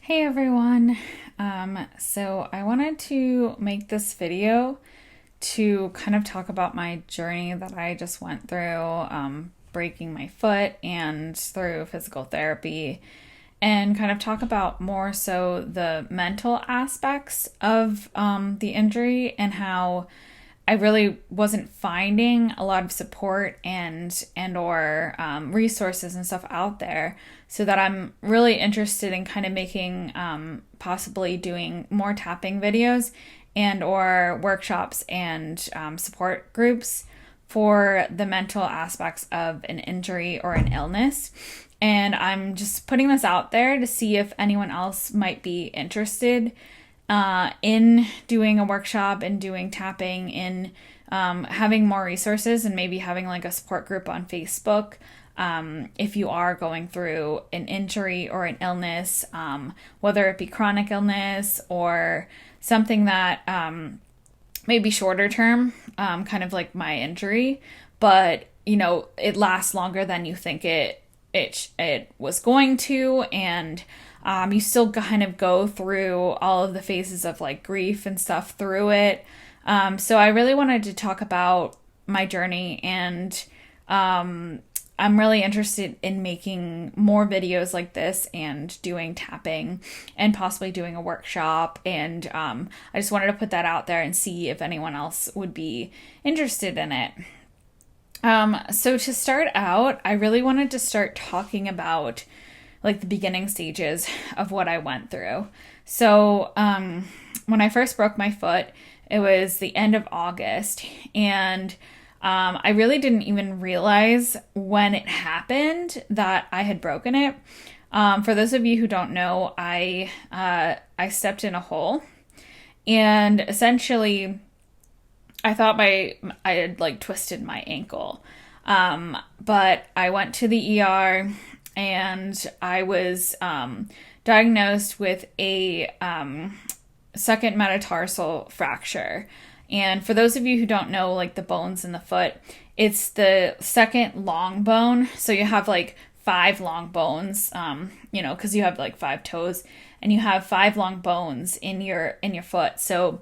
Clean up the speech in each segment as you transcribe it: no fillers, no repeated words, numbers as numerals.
Hey everyone. So I wanted to make this video to kind of talk about my journey that I just went through, breaking my foot and through physical therapy, and kind of talk about more so the mental aspects of the injury and how I really wasn't finding a lot of support and or resources and stuff out there, so that I'm really interested in kind of making possibly doing more tapping videos and or workshops and support groups for the mental aspects of an injury or an illness. And I'm just putting this out there to see if anyone else might be interested in doing a workshop and doing tapping, in having more resources, and maybe having like a support group on Facebook. If you are going through an injury or an illness, whether it be chronic illness or something that may be shorter term, kind of like my injury, but it lasts longer than you think it was going to, and you still kind of go through all of the phases of like grief and stuff through it. So I really wanted to talk about my journey, and I'm really interested in making more videos like this and doing tapping and possibly doing a workshop. And I just wanted to put that out there and see if anyone else would be interested in it. So to start out, I really wanted to start talking about like the beginning stages of what I went through. So when I first broke my foot, it was the end of August, and I really didn't even realize when it happened that I had broken it. For those of you who don't know, I stepped in a hole, and essentially I thought I had like twisted my ankle. But I went to the ER, and I was diagnosed with a second metatarsal fracture. And for those of you who don't know, like the bones in the foot, it's the second long bone. So you have like 5 long bones, because you have like 5 toes, and you have 5 long bones in your foot. So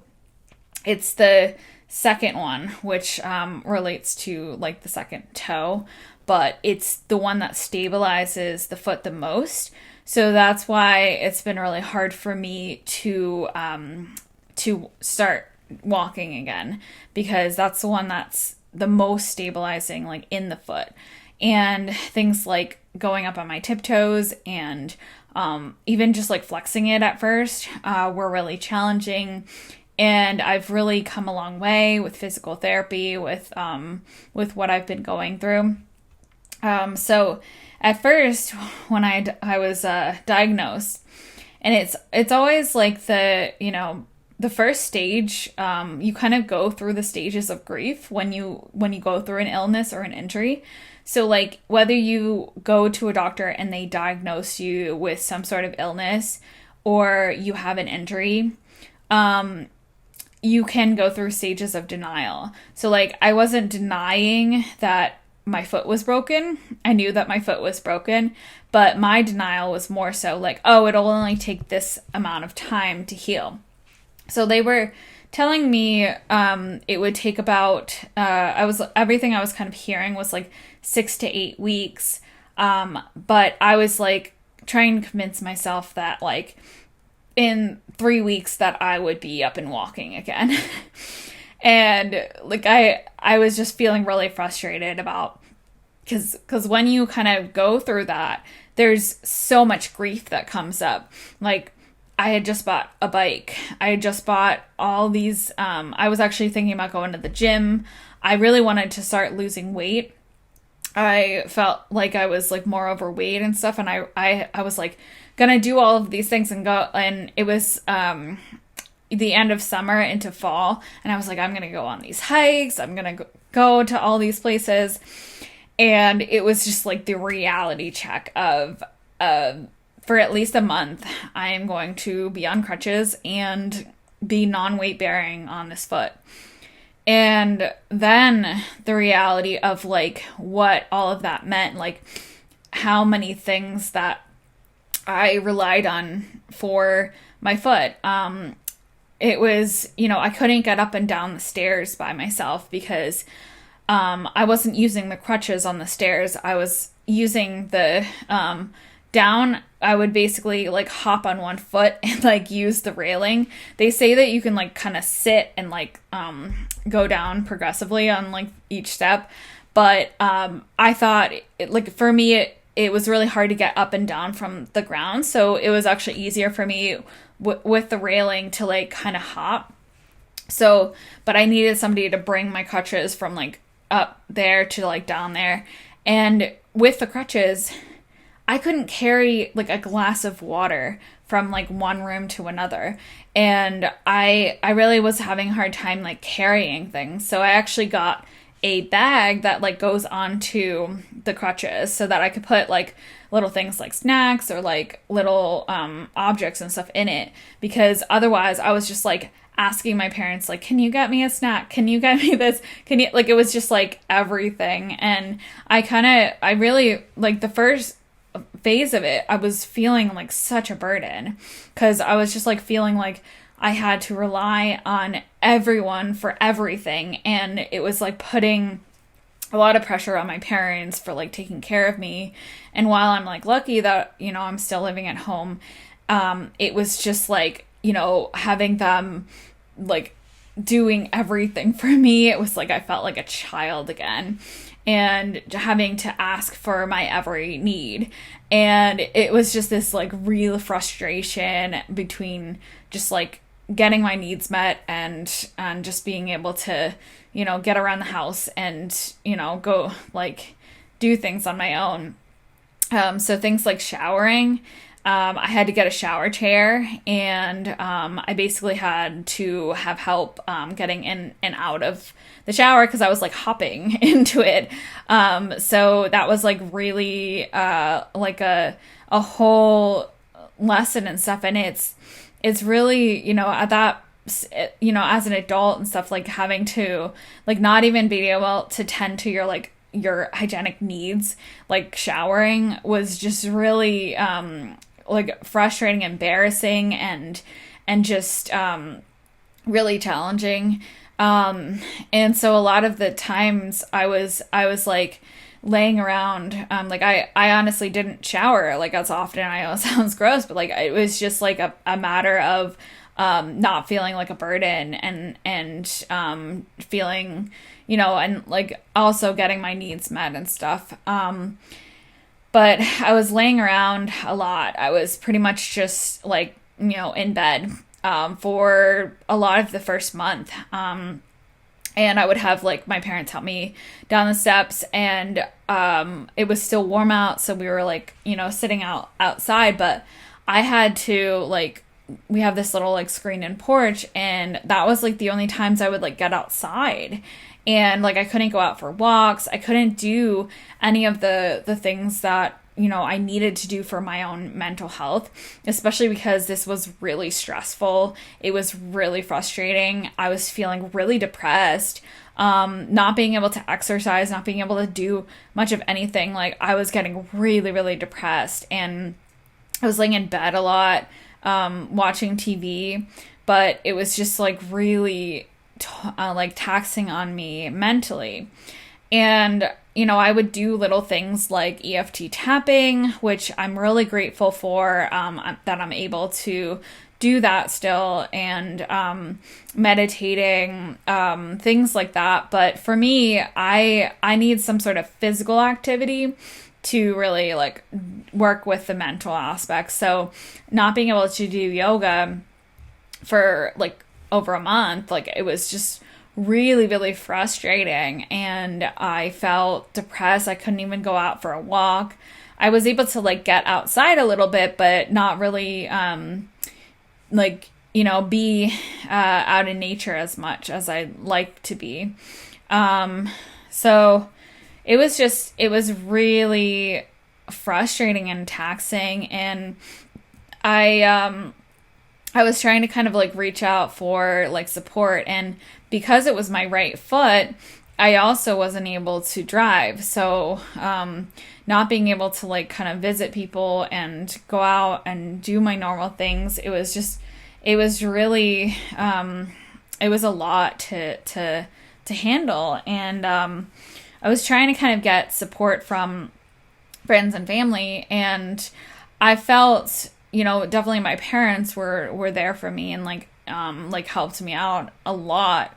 it's the second one, which relates to like the second toe, but it's the one that stabilizes the foot the most. So that's why it's been really hard for me to start walking again, because that's the one that's the most stabilizing, like in the foot. And things like going up on my tiptoes and even just like flexing it at first were really challenging. And I've really come a long way with physical therapy, with what I've been going through. So at first, when I was diagnosed, and it's always like the first stage, you kind of go through the stages of grief when you go through an illness or an injury. So like whether you go to a doctor and they diagnose you with some sort of illness, or you have an injury, you can go through stages of denial. So like I wasn't denying that my foot was broken. I knew that my foot was broken, but my denial was more so like, oh, it'll only take this amount of time to heal. So they were telling me it would take about everything I was kind of hearing was like 6 to 8 weeks. But I was like trying to convince myself that like in 3 weeks that I would be up and walking again. And like I was just feeling really frustrated about, because when you kind of go through that, there's so much grief that comes up. Like I had just bought a bike. I had just bought all these, I was actually thinking about going to the gym. I really wanted to start losing weight. I felt like I was like more overweight and stuff. And I was like gonna do all of these things and go, and it was, the end of summer into fall, and I was like, I'm gonna go on these hikes, I'm gonna go to all these places. And it was just like the reality check of for at least a month I am going to be on crutches and be non-weight bearing on this foot. And then the reality of like what all of that meant, like how many things that I relied on for my foot. It was, I couldn't get up and down the stairs by myself because I wasn't using the crutches on the stairs. I was using the down. I would basically like hop on one foot and like use the railing. They say that you can like kind of sit and like go down progressively on like each step. But I thought for me, it was really hard to get up and down from the ground. So it was actually easier for me with the railing to like kind of hop. So, but I needed somebody to bring my crutches from like up there to like down there. And with the crutches, I couldn't carry like a glass of water from like one room to another. And I really was having a hard time like carrying things. So I actually got a bag that like goes onto the crutches so that I could put like little things like snacks or like little objects and stuff in it, because otherwise I was just like asking my parents like, can you get me a snack? Can you get me this? Can you, like, it was just like everything. And I really like the first phase of it, I was feeling like such a burden because I was just like feeling like I had to rely on everyone for everything. And it was like putting a lot of pressure on my parents for like taking care of me. And while I'm like lucky that, I'm still living at home, it was just like, having them like doing everything for me. It was like I felt like a child again and having to ask for my every need. And it was just this like real frustration between just like getting my needs met and just being able to, get around the house and, go like do things on my own. So things like showering, I had to get a shower chair, and I basically had to have help getting in and out of the shower because I was like hopping into it. So that was like really like a whole lesson and stuff. And it's really, at that, as an adult and stuff, like having to like not even be able to tend to your hygienic needs, like showering was just really like frustrating, embarrassing, and just really challenging. And so a lot of the times I was like laying around, like I honestly didn't shower like as often. I know it sounds gross, but like it was just like a matter of not feeling like a burden and feeling, and like also getting my needs met and stuff. But I was laying around a lot. I was pretty much just like, in bed for a lot of the first month. And I would have like my parents help me down the steps, and it was still warm out. So we were like, sitting outside, but I had to like, we have this little like screened-in porch, and that was like the only times I would like get outside. And like I couldn't go out for walks. I couldn't do any of the things that, I needed to do for my own mental health, especially because this was really stressful. It was really frustrating. I was feeling really depressed. Not being able to exercise, not being able to do much of anything. Like I was getting really, really depressed, and I was laying in bed a lot, watching TV, but it was just like really like taxing on me mentally. And I would do little things like EFT tapping, which I'm really grateful for, that I'm able to do that still, and meditating, things like that. But for me, I need some sort of physical activity to really like work with the mental aspects. So not being able to do yoga for like over a month, like it was just really, really frustrating, and I felt depressed. I couldn't even go out for a walk. I was able to like get outside a little bit, but not really like, be out in nature as much as I'd like to be. So it was really frustrating and taxing, and I was trying to kind of like reach out for like support, and because it was my right foot, I also wasn't able to drive. So, not being able to like kind of visit people and go out and do my normal things, it was really, it was a lot to handle. And, I was trying to kind of get support from friends and family, and I felt, definitely my parents were there for me and like helped me out a lot.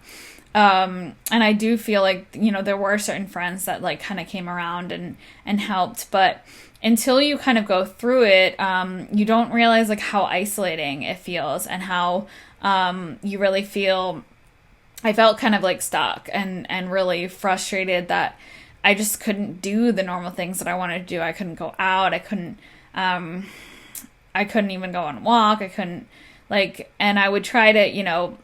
And I do feel like, there were certain friends that like kind of came around and helped, but until you kind of go through it, you don't realize like how isolating it feels and how, you really feel. I felt kind of like stuck and really frustrated that I just couldn't do the normal things that I wanted to do. I couldn't go out. I couldn't even go on a walk. I couldn't and I would try to,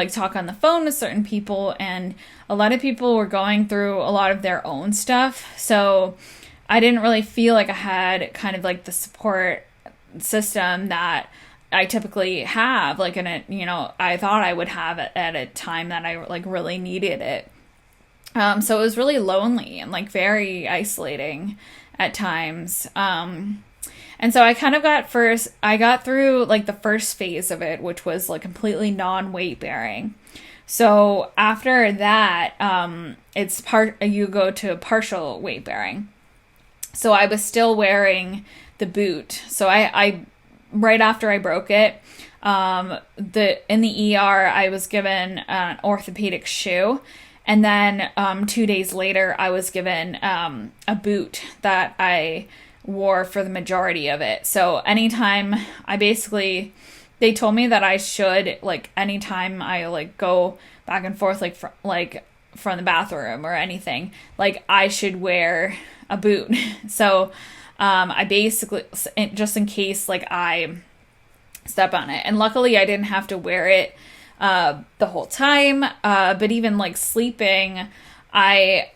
talk on the phone with certain people, and a lot of people were going through a lot of their own stuff. So I didn't really feel like I had kind of like the support system that I typically have, like I thought I would have it at a time that I like really needed it. So it was really lonely and like very isolating at times. And so I kind of I got through like the first phase of it, which was like completely non-weight bearing. So after that, you go to partial weight bearing. So I was still wearing the boot. So I right after I broke it, in the ER, I was given an orthopedic shoe. And then 2 days later, I was given a boot that I wore for the majority of it. So anytime they told me that I should, like, anytime I like go back and forth, from the bathroom or anything, like I should wear a boot. So I basically, just in case like I step on it, and luckily I didn't have to wear it the whole time. But even like sleeping, I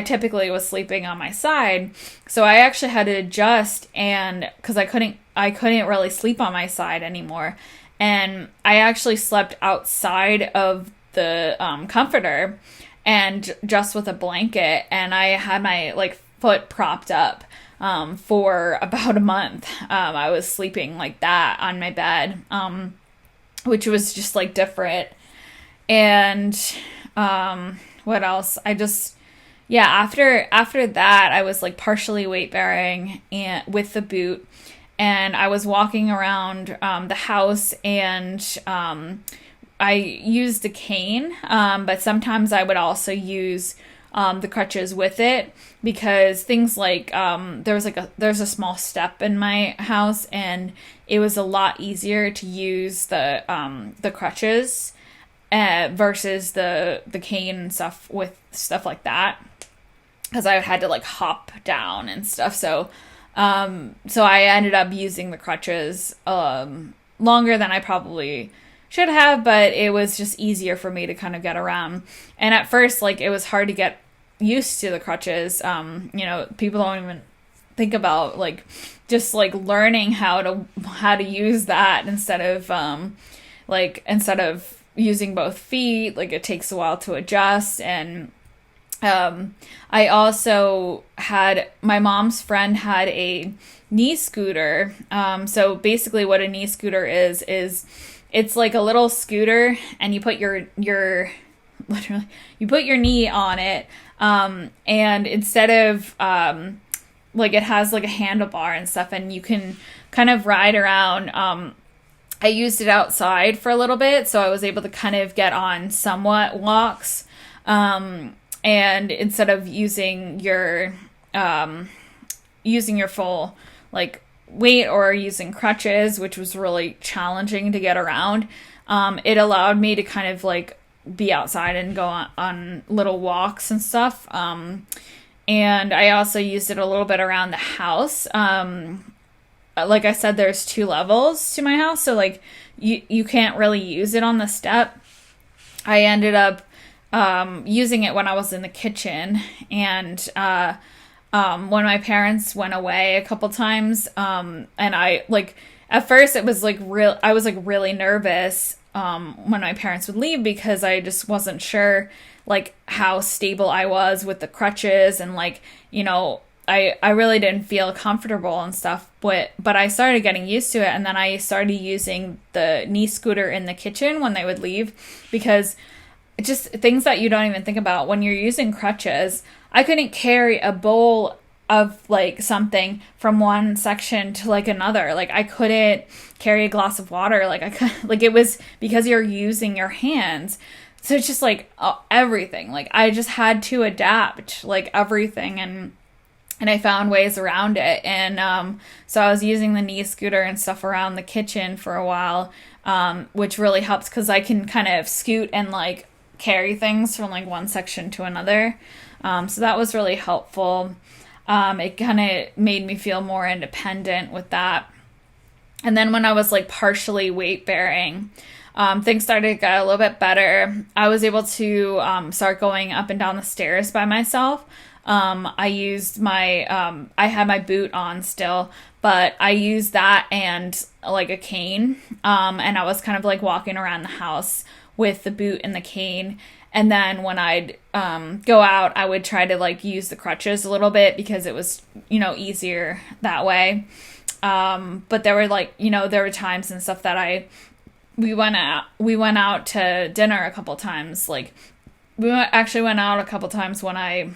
typically was sleeping on my side, so I actually had to adjust, and because I couldn't really sleep on my side anymore, and I actually slept outside of the comforter and just with a blanket, and I had my like foot propped up for about a month. I was sleeping like that on my bed, which was just like different. And what else? After that, I was like partially weight bearing and with the boot, and I was walking around the house, and I used a cane, but sometimes I would also use the crutches with it, because things like there's a small step in my house, and it was a lot easier to use the crutches versus the cane and stuff with stuff like that, because I had to like hop down and stuff. So I ended up using the crutches longer than I probably should have, but it was just easier for me to kind of get around. And at first, like, it was hard to get used to the crutches. People don't even think about like just like learning how to use that instead of using both feet. Like, it takes a while to adjust. And I also my mom's friend had a knee scooter. So basically what a knee scooter is it's like a little scooter, and you put your knee on it, and instead of it has like a handlebar and stuff, and you can kind of ride around. I used it outside for a little bit, so I was able to kind of get on somewhat walks, and instead of using your full like weight or using crutches, which was really challenging to get around, it allowed me to kind of like be outside and go on little walks and stuff. And I also used it a little bit around the house. Like I said, there's 2 levels to my house, so like you can't really use it on the step. I ended up using it when I was in the kitchen, and when my parents went away a couple times, and I like, at first it was like I was like really nervous when my parents would leave, because I just wasn't sure like how stable I was with the crutches, and like, I really didn't feel comfortable and stuff, but I started getting used to it. And then I started using the knee scooter in the kitchen when they would leave, because just things that you don't even think about when you're using crutches. I couldn't carry a bowl of like something from one section to like another. Like I couldn't carry a glass of water. Like I could, like it was because you're using your hands. So it's just like everything. Like I just had to adapt like everything, and I found ways around it. And so I was using the knee scooter and stuff around the kitchen for a while, which really helps because I can kind of scoot and like carry things from like one section to another. So that was really helpful. It kind of made me feel more independent with that. And then when I was like partially weight bearing, things started to get a little bit better. I was able to start going up and down the stairs by myself. I used I had my boot on still, but I used that and like a cane. And I was kind of like walking around the house with the boot and the cane. And then when I'd go out, I would try to like use the crutches a little bit because it was, easier that way. But there were like, there were times and stuff that we went out to dinner a couple times. Like actually went out a couple times when I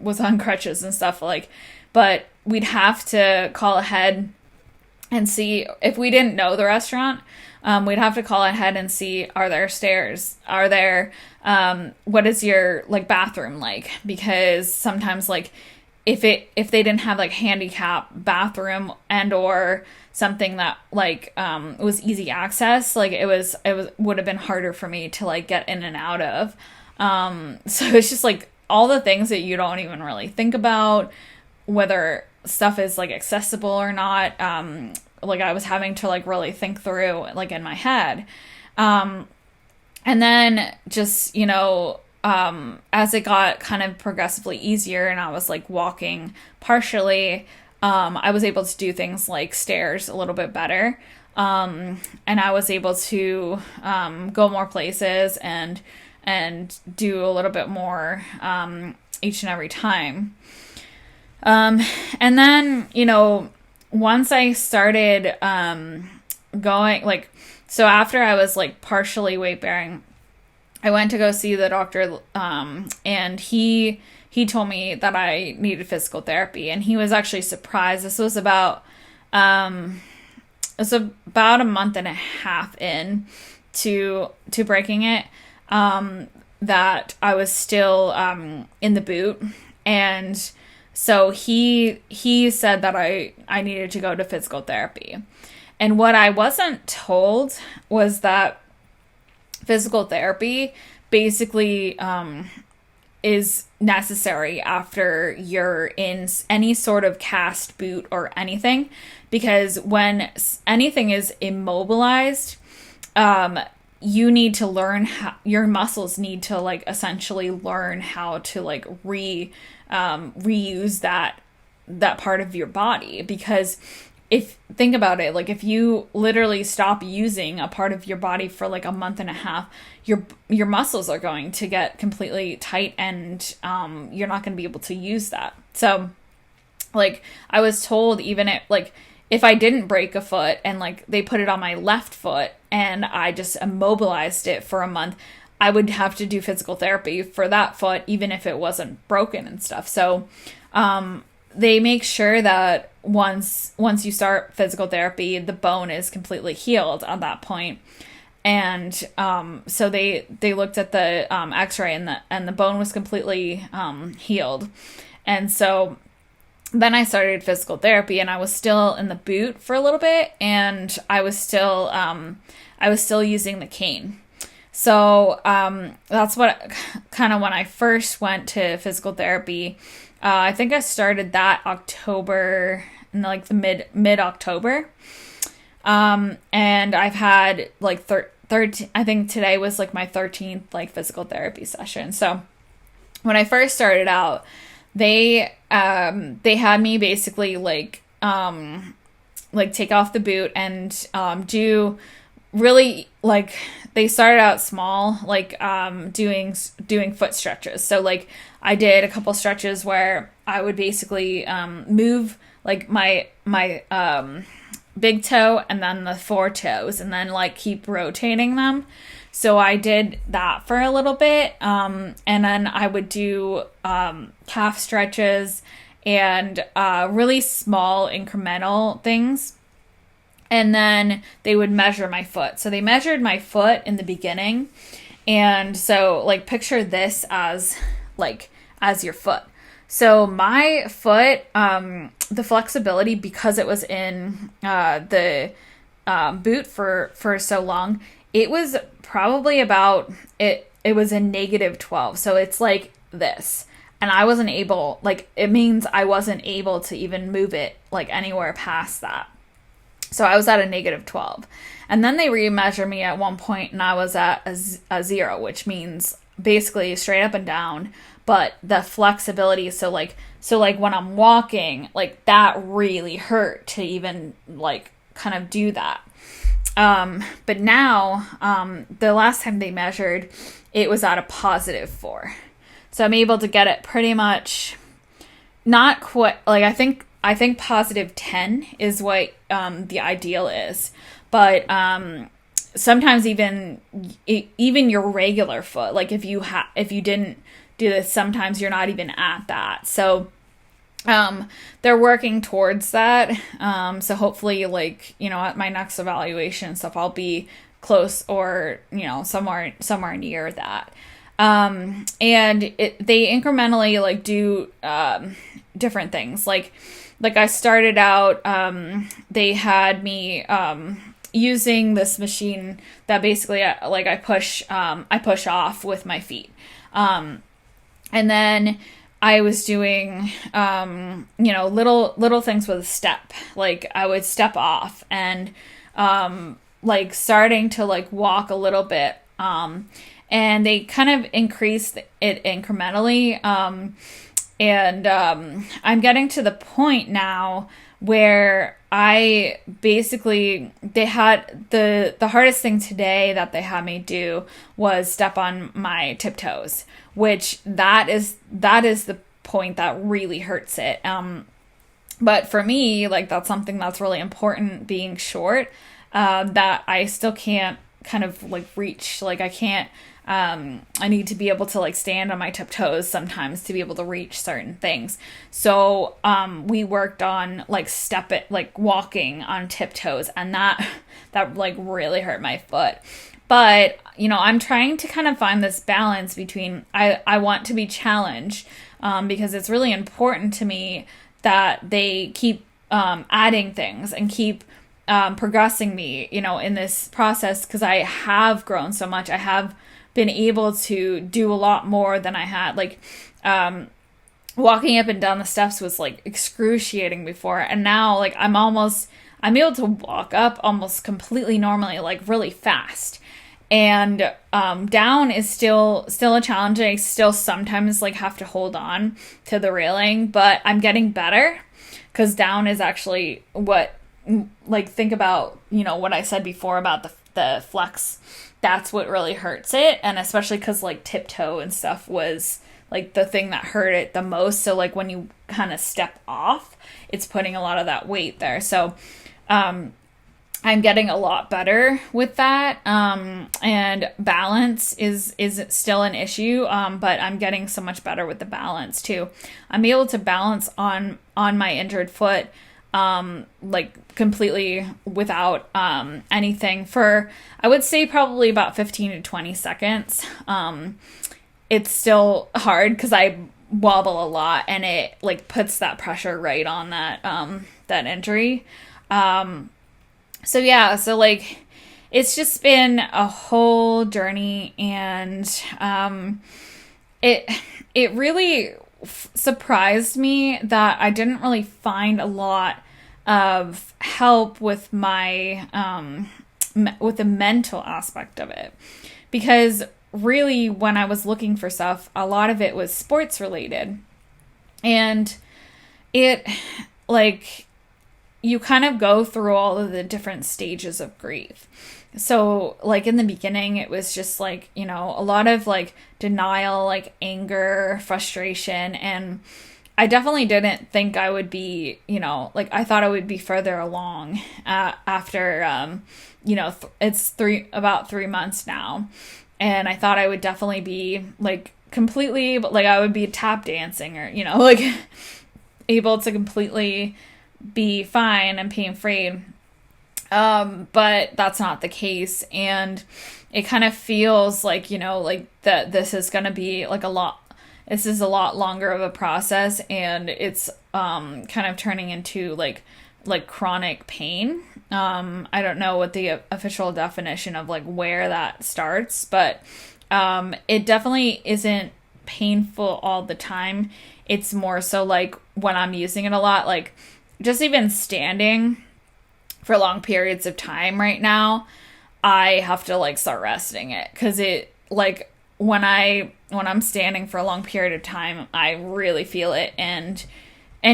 was on crutches and stuff, like, but we'd have to call ahead and see if we didn't know the restaurant. We'd have to call ahead and see, are there stairs? Are there, what is your like bathroom like? Because sometimes like if they didn't have like handicap bathroom and or something that like was easy access, like it would have been harder for me to like get in and out of. So it's just like all the things that you don't even really think about, whether stuff is like accessible or not. Like I was having to like really think through like in my head. And then just, as it got kind of progressively easier and I was like walking partially, I was able to do things like stairs a little bit better. And I was able to go more places and do a little bit more each and every time. And then, once I started going, like, so after I was like partially weight bearing, I went to go see the doctor, and he told me that I needed physical therapy, and he was actually surprised. This was about a month and a half in to breaking it, that I was still in the boot. And so he said that I needed to go to physical therapy. And what I wasn't told was that physical therapy basically is necessary after you're in any sort of cast boot or anything, because when anything is immobilized, you need to learn how, your muscles need to like essentially learn how to like reuse that part of your body. Because if think about it, like if you literally stop using a part of your body for like a month and a half, your muscles are going to get completely tight, and you're not going to be able to use that. So like I was told, even if I didn't break a foot and like they put it on my left foot and I just immobilized it for a month, I would have to do physical therapy for that foot, even if it wasn't broken and stuff. So they make sure that once you start physical therapy, the bone is completely healed at that point. And so they looked at the x-ray, and the bone was completely healed. And so then I started physical therapy, and I was still in the boot for a little bit, and I was still using the cane. So that's what kind of when I first went to physical therapy. I think I started that October, in like the mid-October. And I've had like 13, I think today was like my 13th like physical therapy session. So when I first started out, they had me basically like take off the boot and do really like they started out small, like doing foot stretches. So like I did a couple stretches where I would basically move like my big toe and then the four toes, and then like keep rotating them. So I did that for a little bit, and then I would do calf stretches and really small incremental things. And then they would measure my foot. So they measured my foot in the beginning. And so like picture this as your foot. So my foot, the flexibility, because it was in the boot for so long, it was probably about it was a -12. So it's like this. And I wasn't able, like, it means I wasn't able to even move it like anywhere past that. So I was at a -12. And then they remeasured me at one point and I was at a 0, which means basically straight up and down. But the flexibility, so like when I'm walking, like that really hurt to even like kind of do that. But now, the last time they measured, it was at a +4. So I'm able to get it pretty much, not quite, like I think +10 is what the ideal is. But sometimes even your regular foot, like if you didn't do this, sometimes you're not even at that. So they're working towards that. So hopefully, like, you know, at my next evaluation and stuff, I'll be close or, you know, somewhere near that. And they incrementally like do different things. Like I started out, they had me using this machine that basically like I push off with my feet. And then I was doing, you know, little things with a step. Like I would step off and like starting to like walk a little bit. And they kind of increased it incrementally. And I'm getting to the point now where I basically, they had the hardest thing today that they had me do was step on my tiptoes, which that is the point that really hurts it. But for me, like that's something that's really important being short, that I still can't kind of like reach, like I can't, I need to be able to like stand on my tiptoes sometimes to be able to reach certain things. So, we worked on like walking on tiptoes, and that like really hurt my foot. But, you know, I'm trying to kind of find this balance between, I want to be challenged, because it's really important to me that they keep, adding things and keep, progressing me, you know, in this process, because I have grown so much. I have been able to do a lot more than I had. Like, walking up and down the steps was like excruciating before. And now like I'm able to walk up almost completely normally, like really fast. And, down is still a challenge. I still sometimes like have to hold on to the railing, but I'm getting better, because down is actually what, like, think about, you know, what I said before about the flex. That's what really hurts it. And especially because like tiptoe and stuff was like the thing that hurt it the most. So like when you kind of step off, it's putting a lot of that weight there. So I'm getting a lot better with that. And balance is still an issue, but I'm getting so much better with the balance too. I'm able to balance on my injured foot, like completely without anything for, I would say, probably about 15 to 20 seconds. It's still hard because I wobble a lot, and it like puts that pressure right on that injury. So yeah, so like it's just been a whole journey, and it really surprised me that I didn't really find a lot of help with my with the mental aspect of it, because really when I was looking for stuff, a lot of it was sports related, and it like you kind of go through all of the different stages of grief. So like in the beginning, it was just like, a lot of like denial, like anger, frustration. And I definitely didn't think I would be, like I thought I would be further along after, it's about 3 months now. And I thought I would definitely be like completely, but like I would be tap dancing or, like able to completely be fine and pain free. But that's not the case. And it kind of feels like, like that this is going to be like this is a lot longer of a process, and it's, kind of turning into like chronic pain. I don't know what the official definition of like where that starts, but, it definitely isn't painful all the time. It's more so like when I'm using it a lot, like just even standing for long periods of time right now, I have to like start resting it, because it like when I'm standing for a long period of time, I really feel it. And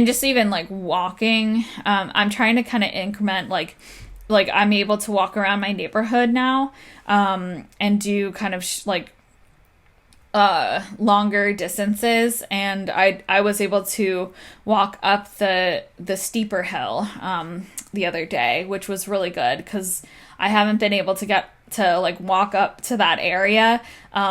just even like walking, I'm trying to kind of increment like I'm able to walk around my neighborhood now, and do kind of longer distances. And I was able to walk up the steeper hill the other day, which was really good, because I haven't been able to get to like walk up to that area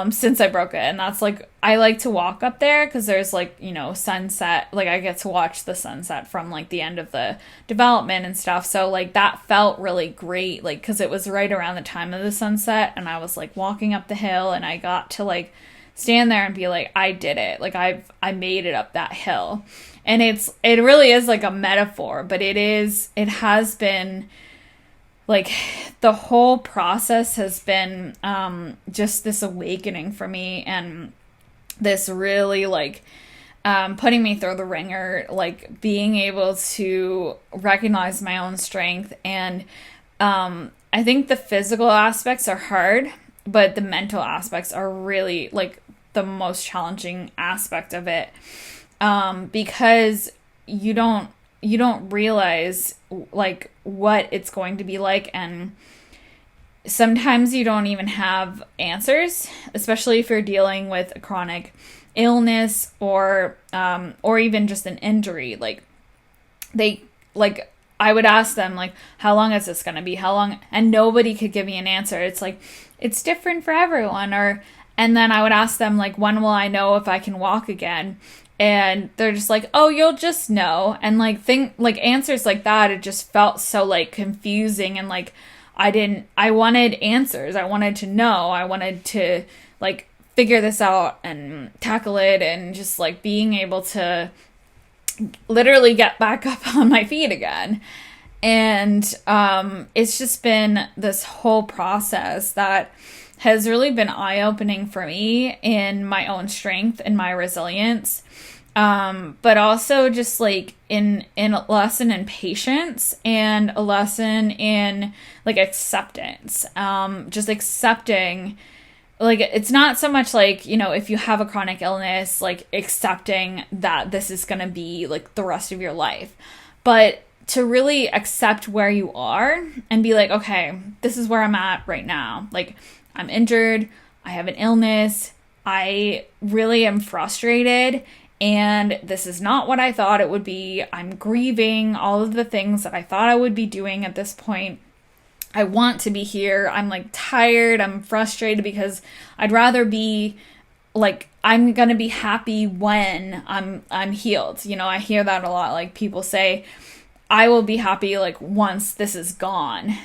since I broke it. And that's like, I like to walk up there because there's like, sunset, like I get to watch the sunset from like the end of the development and stuff. So like that felt really great, like because it was right around the time of the sunset, and I was like walking up the hill, and I got to like stand there and be like, I did it. Like I made it up that hill. And it really is like a metaphor, but it has been like the whole process has been just this awakening for me, and this really like putting me through the ringer, like being able to recognize my own strength. And I think the physical aspects are hard, but the mental aspects are really like the most challenging aspect of it, because you don't realize like what it's going to be like. And sometimes you don't even have answers, especially if you're dealing with a chronic illness or even just an injury. Like I would ask them like, how long is this going to be? How long? And nobody could give me an answer. It's like, it's different for everyone. And then I would ask them like, when will I know if I can walk again? And they're just like, oh, you'll just know. And like answers like that, it just felt so like confusing. And like, I wanted answers. I wanted to know. I wanted to like figure this out and tackle it, and just like being able to literally get back up on my feet again. And it's just been this whole process that has really been eye-opening for me in my own strength and my resilience, but also just like in a lesson in patience and a lesson in like acceptance, just accepting. Like, it's not so much like, if you have a chronic illness, like accepting that this is going to be like the rest of your life, but to really accept where you are and be like, okay, this is where I'm at right now. Like, I'm injured. I have an illness. I really am frustrated, and this is not what I thought it would be. I'm grieving all of the things that I thought I would be doing at this point. I want to be here. I'm like tired. I'm frustrated because I'd rather be like, I'm going to be happy when I'm healed. I hear that a lot. Like people say, I will be happy like once this is gone.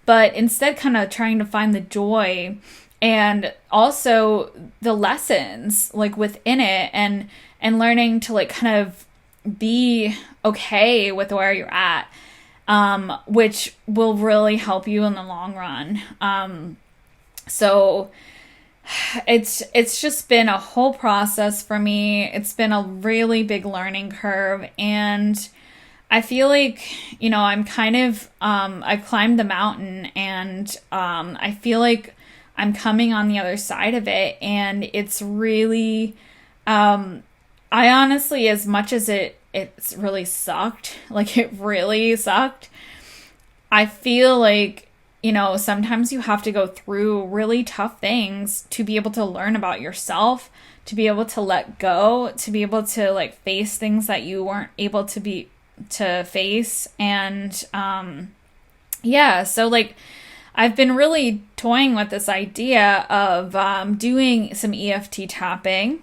But instead kind of trying to find the joy and also the lessons like within it, and learning to like kind of be okay with where you're at. Which will really help you in the long run. So it's just been a whole process for me. It's been a really big learning curve, and I feel like, I'm kind of, I've climbed the mountain, and, I feel like I'm coming on the other side of it, and it's really, I honestly, as much as it it's really sucked. Like, it really sucked. I feel like, sometimes you have to go through really tough things to be able to learn about yourself, to be able to let go, to be able to like face things that you weren't able to face. And yeah, so like I've been really toying with this idea of doing some EFT tapping,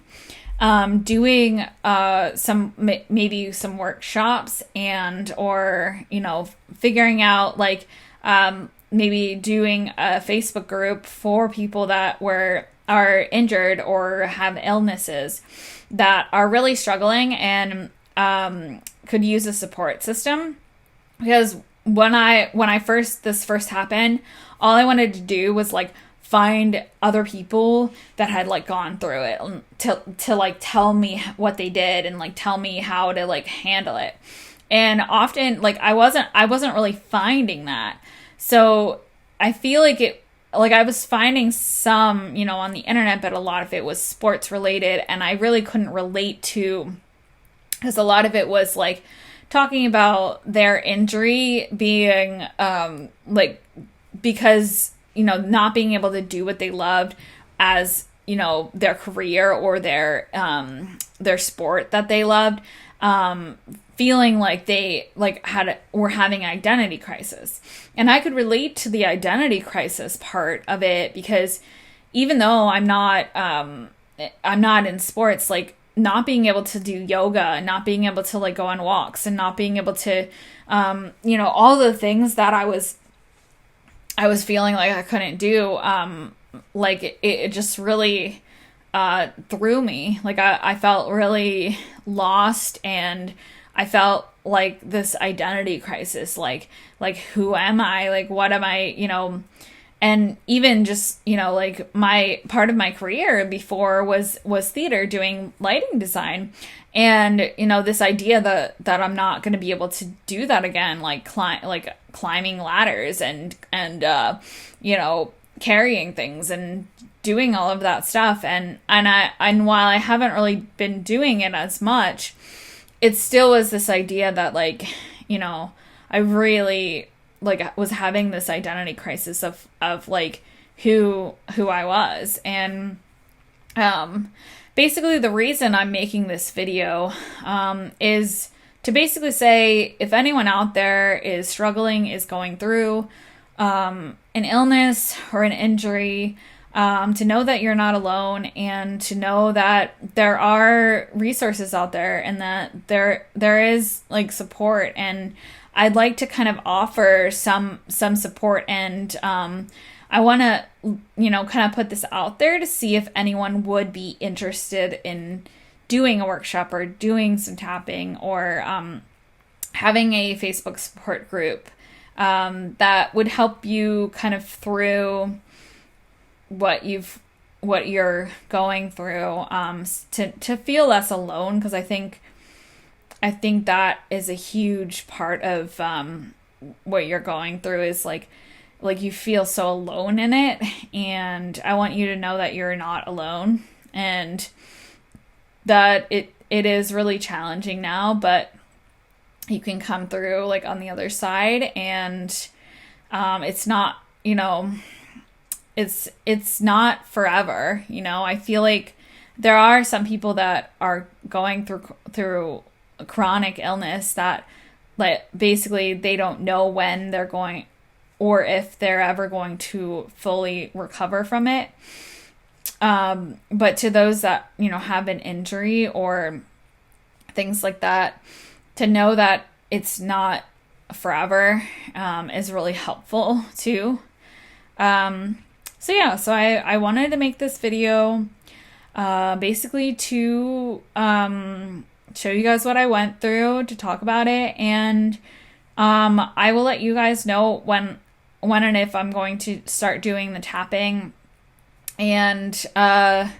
doing maybe some workshops, and or figuring out like maybe doing a Facebook group for people that are injured or have illnesses that are really struggling and could use a support system. Because when this first happened, all I wanted to do was like find other people that had like gone through it to like tell me what they did and like tell me how to like handle it. And often like I wasn't really finding that. So I feel like I was finding some, on the internet, but a lot of it was sports related, and I really couldn't relate to, because a lot of it was like talking about their injury being like because not being able to do what they loved as their career or their sport that they loved, feeling like they like were having an identity crisis. And I could relate to the identity crisis part of it, because even though I'm not in sports, like not being able to do yoga, not being able to like go on walks, and not being able to all the things that I was feeling like I couldn't do, like it just really threw me. Like I felt really lost, and I felt like this identity crisis, like who am I? Like what am I, and even just, like my part of my career before was theater, doing lighting design. And, this idea that I'm not going to be able to do that again, like climbing ladders and carrying things and doing all of that stuff. And while I haven't really been doing it as much, it still was this idea that like, I really like was having this identity crisis of like who I was. And basically the reason I'm making this video is to basically say, if anyone out there is struggling, is going through an illness or an injury, to know that you're not alone, and to know that there are resources out there, and that there is like support. And I'd like to kind of offer some support, and I want to kind of put this out there to see if anyone would be interested in doing a workshop or doing some tapping, or having a Facebook support group that would help you kind of through what you're going through, to feel less alone. Because I think that is a huge part of what you're going through, is like you feel so alone in it. And I want you to know that you're not alone, and that it is really challenging now, but you can come through like on the other side. And it's not, it's not forever. I feel like there are some people that are going through a chronic illness that like basically they don't know when they're going, or if they're ever going to fully recover from it. But to those that, have an injury or things like that, to know that it's not forever, is really helpful too. So I wanted to make this video, basically to, show you guys what I went through, to talk about it. And, I will let you guys know when and if I'm going to start doing the tapping. And, let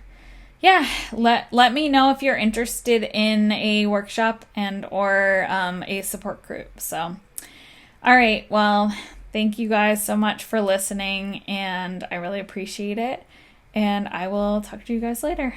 me know if you're interested in a workshop and or a support group. So, all right, well, thank you guys so much for listening, and I really appreciate it. And I will talk to you guys later.